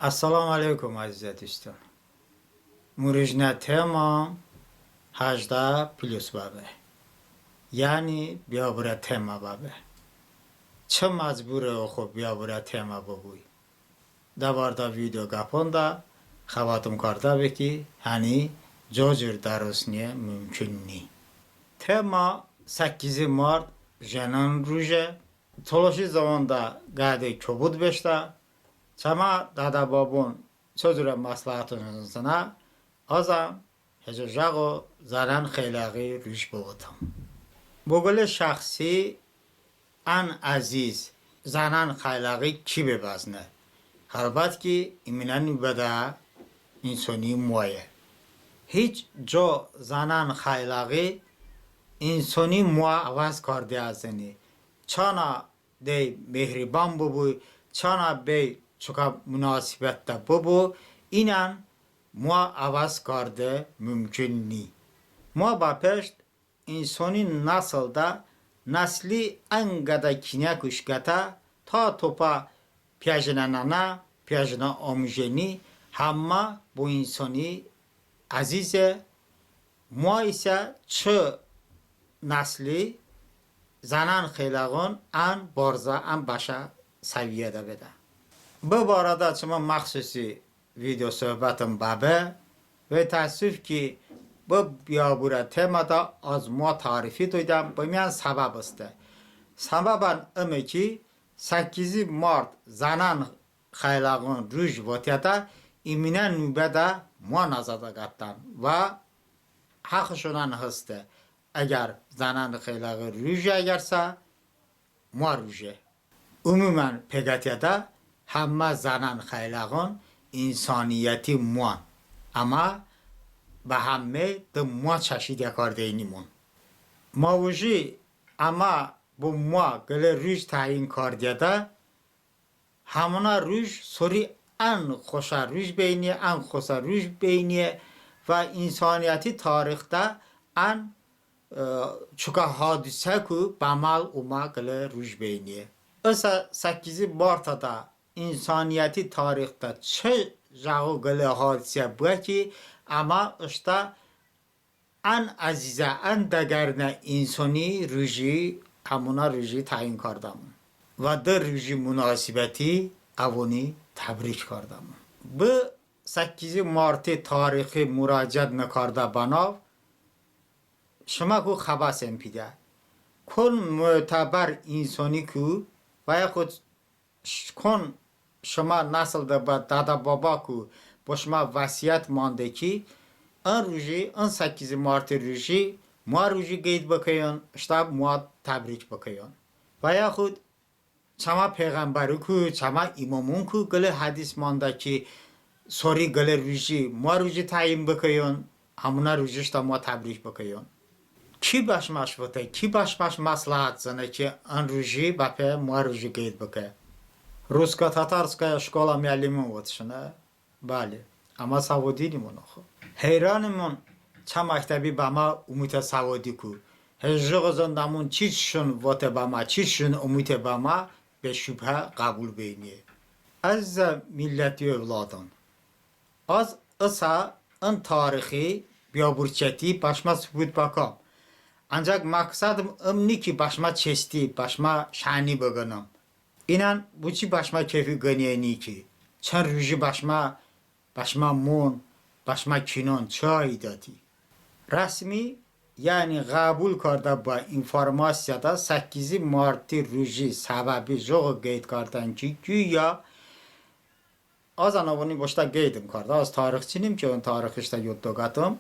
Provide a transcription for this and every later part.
السلام علیکم عزیز دوستان. مروجنه تما 18 پلیس بابه، یعنی بیا برای تما بابه. چه مجبوره خب بیا برای تما ببوی. دواردا ویدیو گپوندا خواتم کرده بکی هنی جوجر درست نیه ممکن نی. تما 8 مارت جنان روژه تلاشی zamanda گاده کبود بشته چما دادا بابون چجور مصلحتونسنا ازم هجاجاگو زنان خیلاقی روش بودم. بگل شخصی ان عزیز زنان خیلاقی کی ببزنه؟ البته که ایمنانی بده انسانی مویه. هیچ جا زنان خیلاقی انسانی مو عوض کرده ازنی. چانا دی مهربان ببوی، چانا بی چکا مناسبت دا ببو، اینان مو عوض کرده ممکن نی. مو با پشت انسانی نسل دا نسلی انگدا کنیا کشکتا تا توپا پیاجنانا پیاجنا آموزنی همه با انسانی عزیزه. مو ایسا چه نسلی زنان خیلاقون ان بارزا ان باشا سویه ده بده. به بارده چما مخصوصی ویدیو صحبتم بابه و تاسف که به بیابوره تما دا از ما تعریفی دویدم به میان سبب استه. سببن امه که 8 مارت زنان خیلاقون روش واتیتا ایمینه نوبه دا ما نزده گفتن و حقشونان هسته. اگر زنان خیلاقی روژه اگرسه ما روژه عموما پگتیده همه زنان خیلاقون انسانیتی موان اما به همه ده ما چشیده کرده اینیمون ما وجی اما با ما گله روژ تعیین کرده همونا روژ سوری ان خوش روژ بینیه ان خوش روژ بینیه و انسانیتی تاریخ ده ان چوکا حادثه کو بامال اوما گله روش بینیه. اسا 8 مارت دا انسانیتی تاریخ دا چه جاگو گله حادثه بکی اما اشتا ان عزیزه ان دگرنه انسانی روژی همونا روژی تعیین کردم و در روژی مناسبتی اوانی تبریک کردم. به 8 مارت تاریخی مراجعت نکرده بناو شما کو خباسم پیده کن معتبر انسانی کو و خود کن شما نسل دا دادا بابا کو با شما وصیت مانده کی ان روژی ان 8 مارت روژی ما روژی گید بکیون اشتاب ما تبریک بکیون و خود شما پیغمبرو کو شما امامون کو گله حدیث مانده کی سوری گله روژی ما روژی تعیین بکیون همونا روژیش تا ما تبریک بکیون کی باش مشوته کی باش مصلحت زنه که ان روژی باپه ما روژی گید بکه русско-татарская школа معلمون واتشنه بله اما سوادی نیمون خو حیرانمون چه مکتبی با ما امید سوادی کو هجوق زندمون چیشون واته با ما چیشون امید با ما به شبه قبول بینیه. از ملتی evladın az ısa ان tarihi بیابورچتی başma sübut bakam. Ancak maksadım امنی که başma çesti, başma şani بگنم. اینان بچی başma keyfi گنیانی ki. چند روزی başma مون, başma kinon çای دادی. رسمی یعنی قبول کرده با انفرماسیادا 8 مارت روزی سببی جوغ گید کردن که güya az anavoni boşta geydim karda az tarixçinim ki on tarixişte yoddogatım.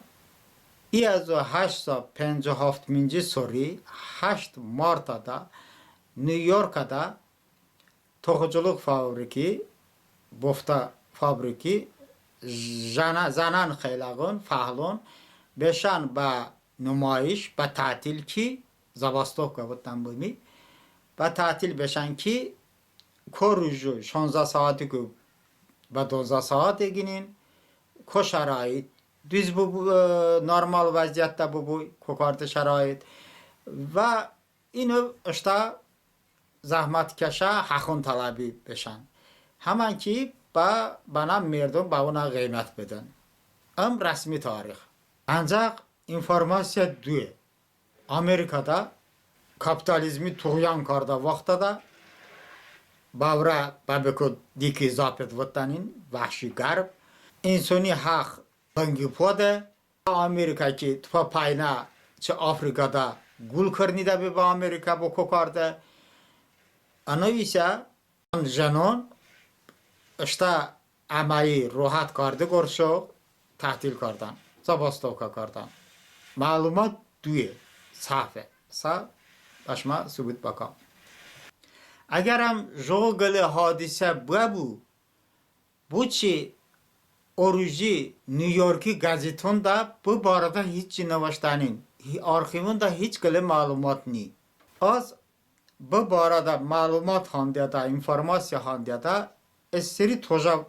ای از 857 سوری 8 مارت'da نیویورک'da toxuculuk fabriki bofta fabriki زنان خیلاقون فهلون بشن با نمایش با تعطیل کی زباستوک بودن بودمی با تعطیل بشن کی کوروژو 16 ساعتی که با 12 ساعت گینین کو شرایط düz bu normal vaziyette bu kokartı şerait ve اینو اشتا زحمت کشه حقون طلبی بشن همان که با بنا مردم با اونا قیمت بدن. رسمی tarix. Ancaq informasiya duy. Amerikada kapitalizmi tuğyan karda vaxta da bavra babeko diki zapet vatanin vahşi garb insani haq bangi pode Amerika ki tpa payna çı Afrikada gul karnida be ba Amerika bo kokarda anavisa janon اشتا عمایی راحت کارده گرشو تحتیل کردن زباستوکا کردن معلومات دوی صافه باشما ثبوت بکام اگرم جوگل حادثه bu چی oruji نیویورکی gazeton da bu barada hiç navaştanin arşivinde hiç gele malumat ni az bu barada malumat handiya da informasiya handiya da eseri toja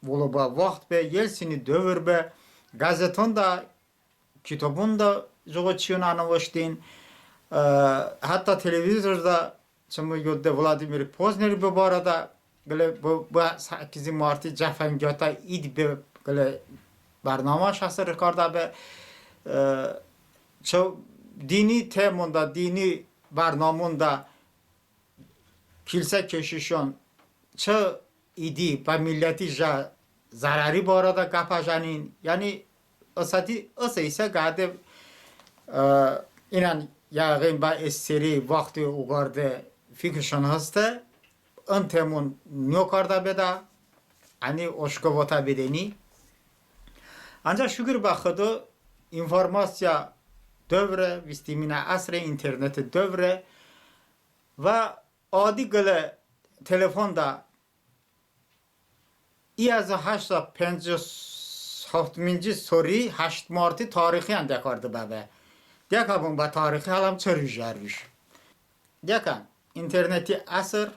buluba vaxt be yelsini dövür be gazeton da kitabın da joğaçiyonu anavaştin hatta televizyonda çamı gördü Vladimir Pozneri bu barada gele bu 8 Mart'ı cefengata id be gele barnama şahsı rekorda be ço dini temunda dini barnamunda kilise keşişon ço idi pa milleti ja zarari barada kapajanin yani asati ise gade inan yağın ba eseri vakti ugarde fikirşan hasta antemun nyokarda beda ani oşkovata bedeni ancak şükür bakıdı informasya dövre vistimine asre internete dövre ve adi gele telefonda ای از 857 سوری 8 مارتی تاریخی هم دکارده بابه دیگه بون با تاریخی حالم چه ریجاریش دیگه اینترنتی اثر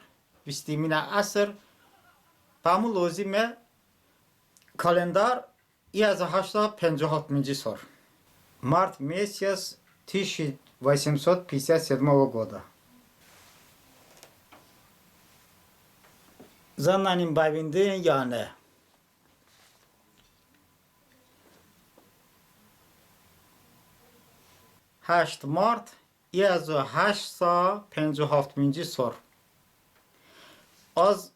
وستیمین اثر پامو لازمه کالندر ای از 857 سور март месяц 1857 года زنانیم ببینده یا نه 8 مارت 1857 سال از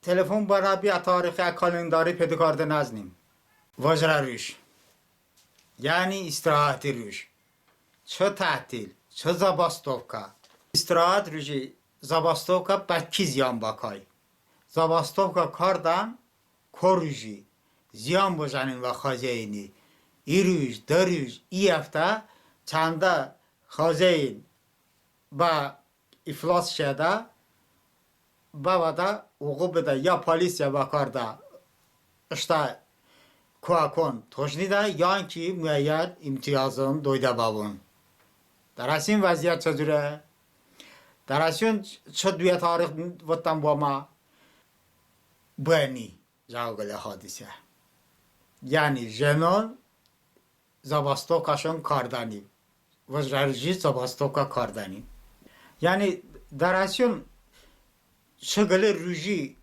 تلفن برای بیا تاریخ کالنداری پیدا کرده نزنیم وجره روش یعنی استراحتی روش چه تعطیل چه زباستوکا استراحت روشی زباستوکا بکی زیان باکای زباستوکا کردن کوروژی زیان بزنین و خازه اینی ای روش در روش ای هفته چنده خازه این با افلاس شده بابا حقوق بده یا پلیس یا باکارده اشتا کوکن توشنیده یا اینکه معین امتیازون دویده بابون در این وضعیت چجوره؟ در این چه دوی تاریخ وطن با ما بانی جاگل حادثه یعنی جنون زباستوکاشون کاردانی وزرجی زباستوکا کاردانی یعنی در این شغل روزی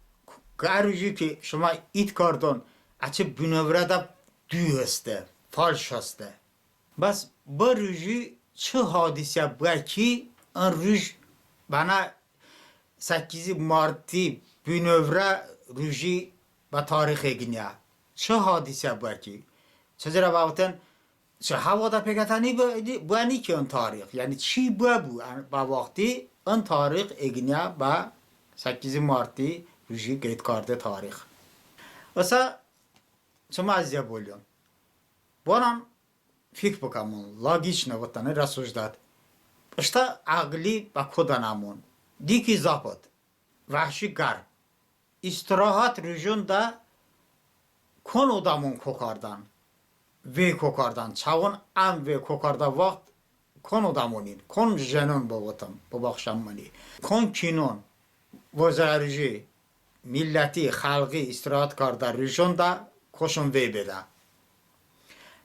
کار روزی که شما ایت کردن اچه بنوره دا دوی هسته فالش هسته بس با روزی چه حادثه بکی ان روز بنا 8 مارتی بنوره روزی با تاریخ گنیا چه حادثه بکی چجرا باوتن چه هوا دا پیگتانی بانی که اون تاریخ یعنی چی با وقتی اون تاریخ اگنیا با 8 مارتی روزی گیت کرده تاریخ واسه شما ازیا بولیون بانم فکر بکنم لاگیش نبودن رسوش داد اشتا عقلی با کدنمون دیکی زاپد وحشی گرم استراحت رژون دا کن ادامون کوکاردن وی کوکاردن چاون ام وی کوکاردا وقت کن ادامونین کن جنون بابتم ببخشم منی کن کینون وزارجی ملتی خلقی استراحت کرده رژون دا کشون وی بده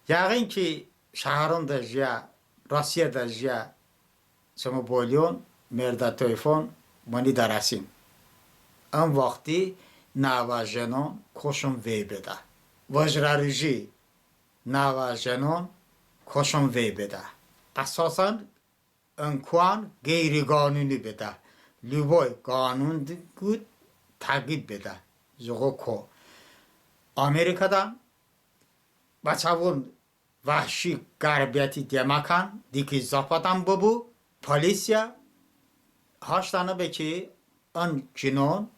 یقین که شهران دا جیا روسیه دا جیا شما بولیون مرد تلفن منی درسین ام وقتی نواجنون کشم وی بده وجرارجی نواجنون کشم وی بده اساسا انکوان غیر قانونی بده لیبای قانون گود تغییر بده زغو کو Amerika'da بچه‌ون وحشی غربیتی دیمکن دیگه زاپادم ببو پلیسیا هاشتانه بکی ان جنون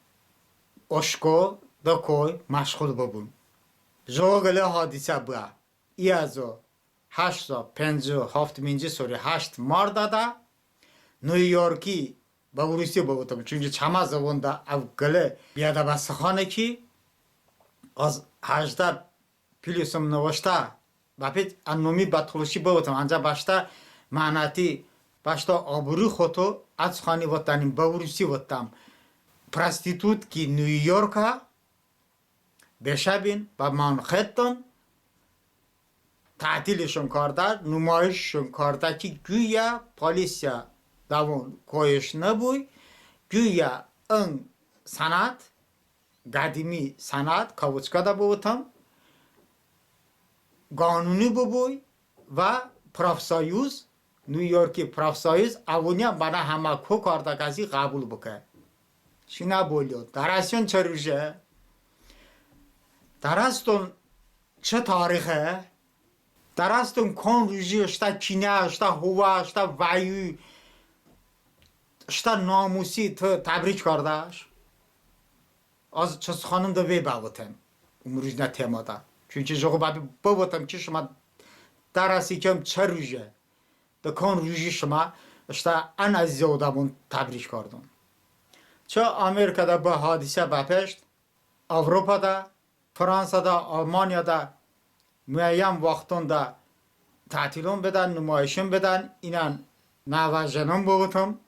اشکو دکوی مشغول ببون جوگله حادثه بیا ایازو 857 سوری 8 ماردادا نیویورکی با روسی بودم چون چما زبوندا اوگله بیادا بسخانه کی از 18 پلیسم نوشته بابت انومی بطلوشی بودم انجا باشتا معناتی باشتا آبرو خودو از خانی وطنیم با روسی وطنم پرستیتوت کی نیویورکا بشبین با منخطن تعطیلشون کرده نمایششون کرده که گویا پلیسیا داون کویش نبوی گویا ان سنت قدیمی سنت کاوچکا دا بودم قانونی ببوی و پرافسایوز نیویورکی پرافسایوز اونیا بنا همه کو کرده کسی قبول بکه شینا بولیو درستون چه روشه؟ درستون چه تاریخه؟ درستون کن روژی اشتا کینه اشتا هوا اشتا ویو اشتا ناموسی تبریک کردهش از چه خانم دا وی باوتن امروز نه تیما دا چونکه جوگو بابی باوتم که شما درستی کم چه روژه دا کن روژی شما اشتا ان از زیادمون تبریک کردن چه امریکا دا با حادثه بپشت اوروپا دا فرانسا دا آلمانیا دا معین وقتون دا تعطیلون بدن نمایشون بدن اینان نواجنون بودم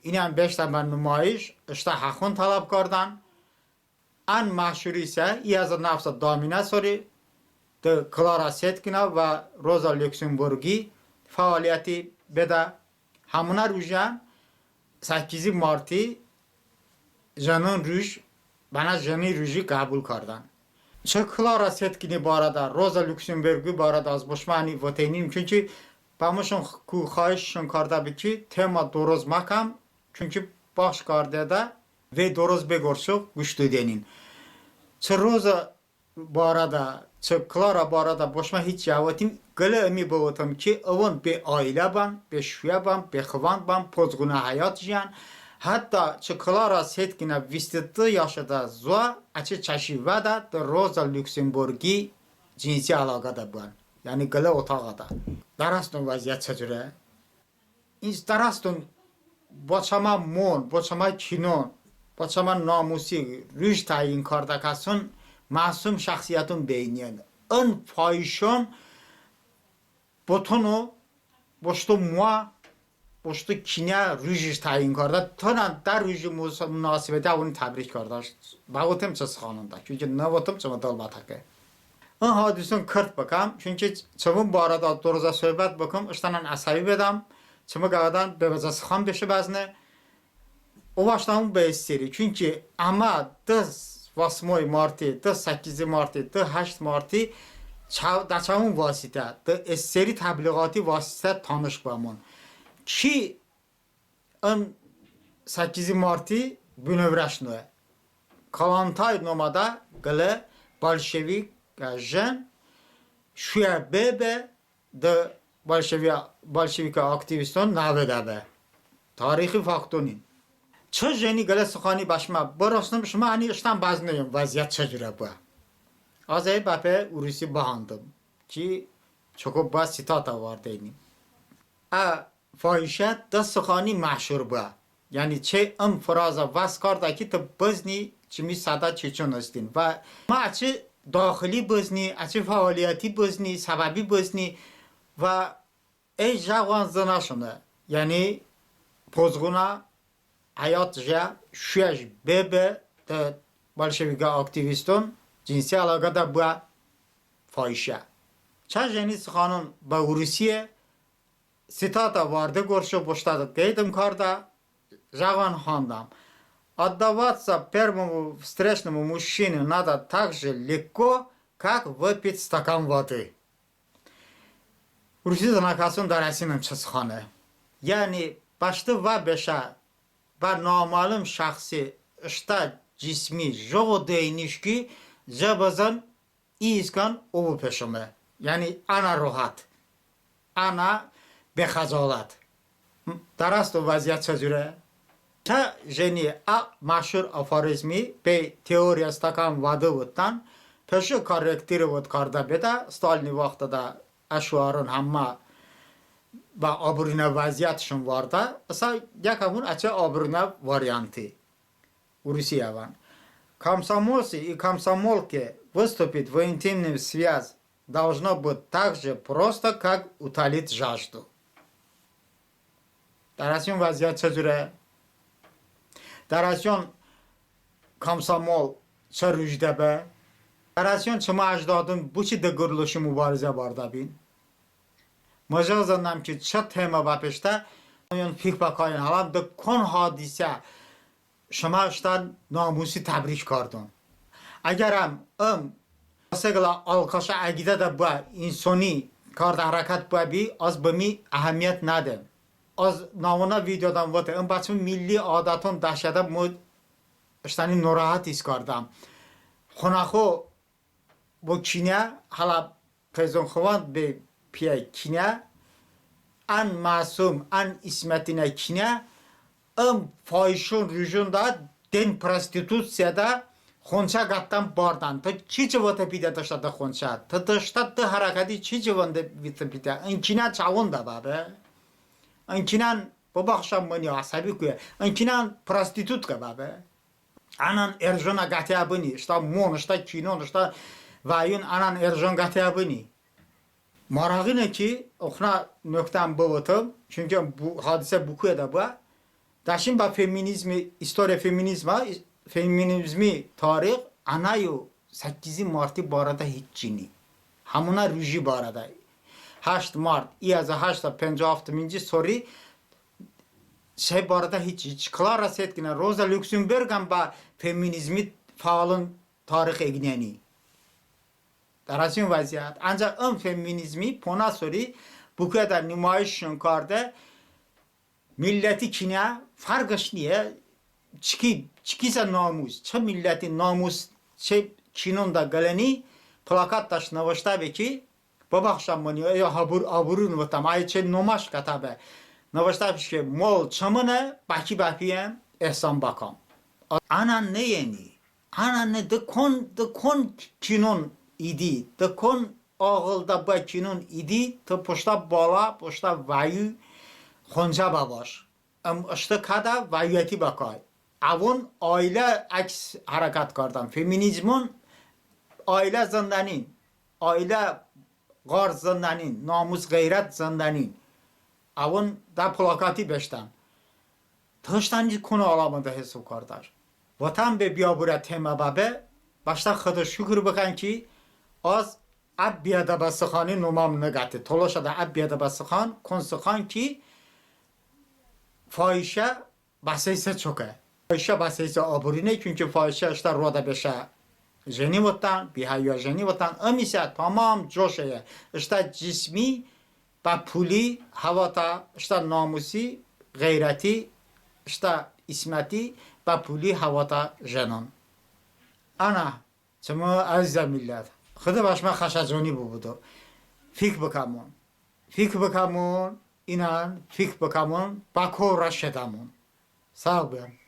اینان بیشتر من نمایش اشتا حقون طلب کردن ان مشهوری سه ای از نفس دامینه سوری ده کلارا سیتکینا و روزا لوکسمبورگی فعالیتی بده همونه روژن 8 مارتی جنون روش بنا جنی روژی قبول کردن چه کلارا سیتکینی بارده روزا لوکسمبورگی بارده از بشمانی وطنیم چونکه بامشون کو خواهششون کرده بکی تما درست مکم چونکه باش کرده ده و درست بگرشو گوشتو دینین چه روزا بارده چه کلارا بارده بشما هیچ جواتیم گله امی بودم که اون به آیله بان به شویه بان به خوان بان پزگونه حیات جیان حتی چه کلارا سیتکینه 22 yaşında زوا اچه چشیوه ده در روزا لوکسمبورگی جنسی علاقه ده بان یعنی گله اتاقه ده درستون وضعیت چجوره؟ این درستون با چما مون با چما کینون با چما ناموسی روش تعیین کرده کسون معصوم شخصیتون بینین ان فایشون بطنو باشتو موا باشتو کینه روشش تعیین کرده تا در روش مناسبته اون تبریک کرده باوتم چه سخاننده چونکه نواتم چما دل باتکه این حادثون کرد بکم چونکه چما بارده درزه صحبت بکم اشتنان عصبی بدم چما گردن به وجه سخان بشه بزنه او başlamı به استری çünkü ama 8 Mart'ı 8 Mart'ı 8 Mart'ı daçamın vasıta استری تبلیغاتی vasıta tanış bamon ki en 8 Mart'ı bünövrəşnö kalantay nomada gele bolşevik jen şuya bebe de bolşevik aktiviston navedabe tarihi faktonin چه جنی گله سخانی باشما براستم شما انی اشتم باز نیم وضعیت چجوره با از ای بپه اوروسی باهاندم که چکو با سیتات آورده اینیم فایشت ده سخانی محشور با یعنی چه ام فرازا وز کرده که تو بزنی چمی صدا چون استین و ما چه داخلی بزنی چه فعالیتی بزنی سببی بزنی و ای جوان زناشونه یعنی پوزگونا hayat ja şuaj bebe de bolşevika aktivistun cinsi alakada bu fahişe. Çajeniz xanun ba Rusiye sitata vardı gorşo boştadı qeydim karda javan xandam. Отдаваться первому встречному мужчине надо так же легко, как выпить стакан воды. Руси занакасун дарасинам часхане. Yani başta ve beşa ve namalum şahsi işte cismi jogo değiniş ki zabazan izkan ovu peşime. Yani ana rohat. Ana behazalat. Darast o vaziyet çözüre. Ta jeni a maşhur aforizmi be teoriya stakan vadı vıttan peşi karakteri vıt karda beda Stalini vaxtı da aşuarın hamma با آبرونا وضعیتشون وارده اصلا یک همون اچه آبرونا وریانتی روسیه وان комсомольцы и комсомолки выступить в интимную связь должно быть так же просто, как утолить жажду. Дарасyon vaziyet çözüre. Darasyon komsomol çı rüjde be. Darasyon çı macdadın bu çi de gırılışı mübarize barda bin. مجازم که چه تما بپشته اون فکر بکنین حالا به کن حادثه شما اشتان ناموسی تبریک کردن اگرم سگلا alkaşa اگیده ده با انسانی کارد حرکت با بی از بمی اهمیت نده از نامونا ویدیودان وقت اون بچه ملی عادتون داشته مود اشتانی نراحت ایست کردم خونخو با کینه حالا پیزون خوان به پیه کینه ان masum ان ismetine kine fahişun rüjunda den prostitutsiyada خونچه گفتم باردن تو چی جوات پیدا داشته ده خونچه تو داشته ده حرکتی چی جوانده پیدا این کینه چاون ده بابه این کینه ببخشم منی عصبی که این کینه پراستیتوت که بابه آنان ارژون گاتی ابونی اشتا مون اشتا کینون اشتا وایون آنان ارژون گاتی ابونی Marağına ki okuna noktam boğutum çünkü bu hadise bu kadar bu. Daşın ba feminizmi, historia feminizmi tarih anayu 8 Mart'ı barada hiç cini. Hamuna rüji barada. 8 Mart, iyaza 856 soru şey barada hiç Clara Zetkin, Rosa Luxemburg'un ba feminizmi faalın tarih egneni. Darasyon vaziyet. Ancak feminizmi pona soru bu kadar nümayişin karda milleti kine farkış niye? Çıkıysa namus. Çı milleti namus kinun da geleni plakat taş navaşta ki babakşam mani ya aburun vatam ay çe nomaş katabe. Navaşta ki mol çamına baki bakiyem ehsan bakam. Anan ne yeni? Anan ne de kon kinun idi. De kon ağılda bakının idi. Te poşta bala, poşta vayu خونجا باش اشته کده وایتی بکای اون aile عکس حرکت کردن فمینیزمون aile زندانین aile غار زندانین ناموس غیرت زندانین اون دا پلاکاتی بشتن تاشتانی کنه آلامده حساب کردار وطن به بیابوره تیمه بابه باشتا خدا شکر بکن که از اب بیاده بسخانی نمام نگاته طلا شده اب بیاده بسخان کنسخان که فاحشه بسیسه چوکه فاحشه بسیسه آبرینه çünkü فاحشه işte roda beşe jeni vatan bihaya jeni vatan amise tamam coşeye işte cismi ve puli havata işte namusi gayreti işte ismeti ve puli havata jenon ana çmo aziz millet خدا başıma خشجانی بودو فکر بکمون اینان فکر بکمون با کور شدمون ساق بیم